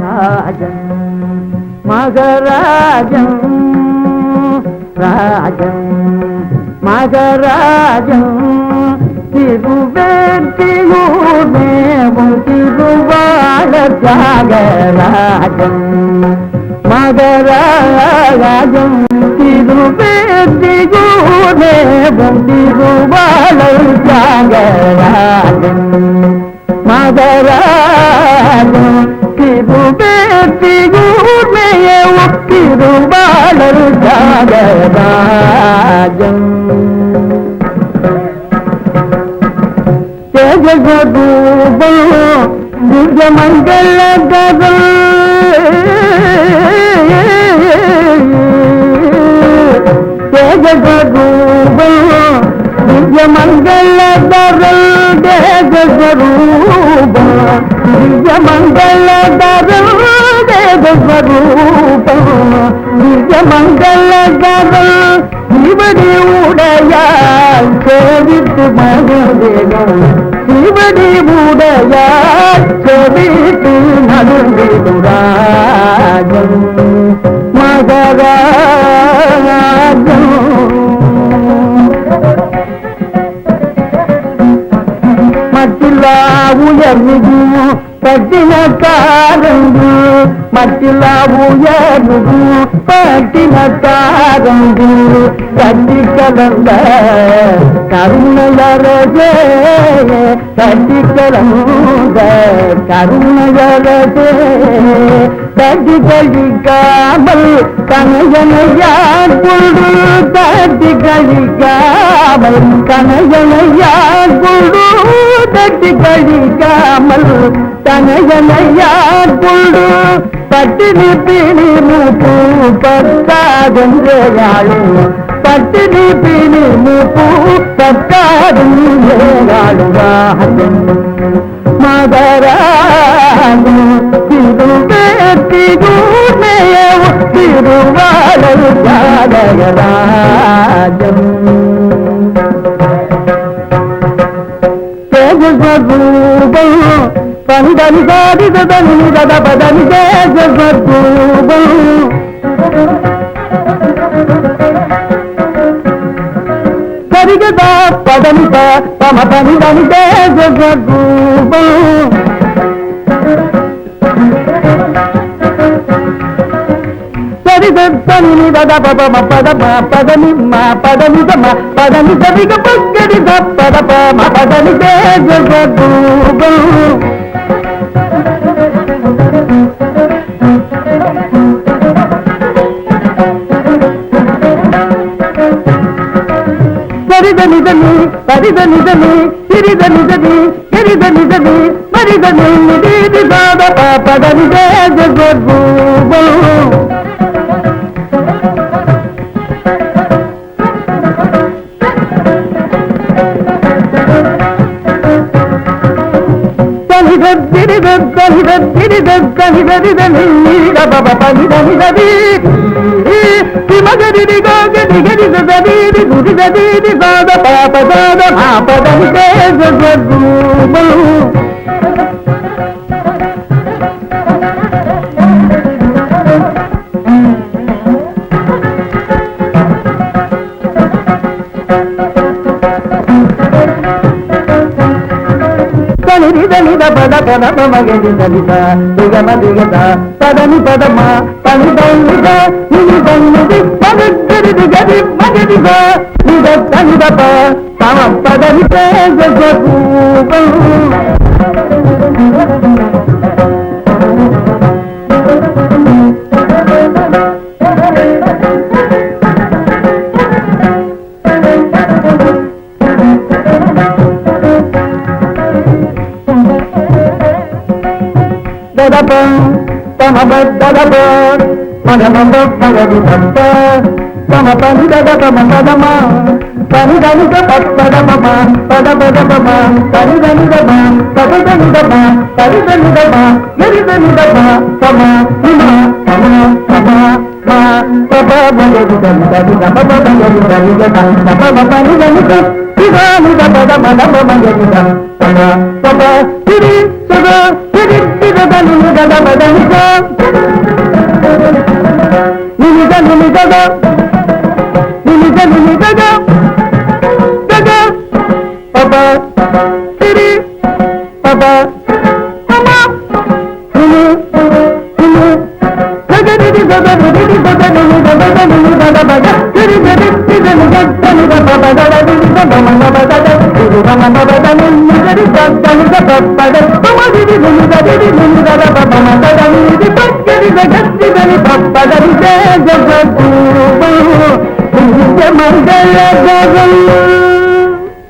ராஜன் மகராஜன் ராஜன் மகராஜன் திருவேற்றியூர்மேவும் திருவாளர் தியாகராஜன் மகராஜன் திருவேற்றியூர்மேவும் திருவாளர் தியாகராஜன் மகராஜன் திருவேற்றியூர்மேவும் திருவாளர் தியாகராஜன் ஜகதூபம் திவ்யமங்கலகரம் ஜகதூபம் திவ்யமங்கலகரம் தேஜஸ்வரூபம் திவ்யமங்கலகரம் தேஜஸ்வரூபம் திவ்யமங்கலகரம் சிவடி உடையால் சேவித்து மகிழ்ந்தேனும் சிவடி உடையால் சேவித்து நடுங்கிடுராஜன் மகராஜன் மத்தில்லா உயர்வு பட்டினத்தாரங்கு மத்தில்லா உயர்வு பட்டினத்தாரங்கு கட்டி கலந்த கருணையரசே கட்டி கலந்த கருணையரசே கட்டி கழிக்காமல் கனையனையான் கொண்டு கட்டி கழிக்காமல் கனையனையான் கொண்டு கட்டி கழிக்காமல் கனையனையான் கொண்டு பட்டினி பிணி மூப்பு பத்தாதென்றாளும் பட்டினி பிணி மூப்பு பத்தாதென்றாளும் மகராஜன் திருவேற்றியூர்மேவும் திருவாளர் தியாகராஜன் தேஜஸ்வரூபம் பனிதனி சாதிதனி பதனி தேஜஸ்வரூபம் சரிகதா பதனித பம பனிதனி தேஜஸ்வரூபம் சரிதனி பத பம பத பதனி மா பதனி தம பதனி சரிக பக்கடி பத பம பதனி தேஜஸ்வரூபம் சரிதனிதனி சரிதனிதனி சிறிதனிதனி சிறிதனிதனி மரிதனி நிதி பாத பதனி தேஜஸ்வரூபம் పద పద మగడి దళిత దిగమ దిగత పదని పదమ పని దళిత నిధి దళితి పదరి దిగది మగడిగ నిద దళిత తమ పదని తేజస్వరూపం తమ బద్దలప పదమ పదవి భక్త తమ పని దమ పదమ పని దళిత పదమ పద పదమ పని దళితమ పదదళితమ పని దళితమ ఎరిదళితమ తమ హిమ తమ తమ మా తప భగవి దళిత తప భగవి దళిత తప పని దళిత శివాని పదమ నమ భగవిత పద తిరి సదా తిరి తిరగను గద బదనిస నినిగ నినిగద నినిగ నినిగద గద పద తిరి పద పమ నిని నిని గగనిది గగనిది గగనిది గగనిది గగబగ తిరి తిరి తిరి గగనిది గగబగ మమ బగద తిరు మమ బగద నినిగది గగనిది గగబగ పమదిది నినిగది నినిగద మమ గగనిది పక్కది గగనిది పప్పగది జగత్తు మంగళ గగన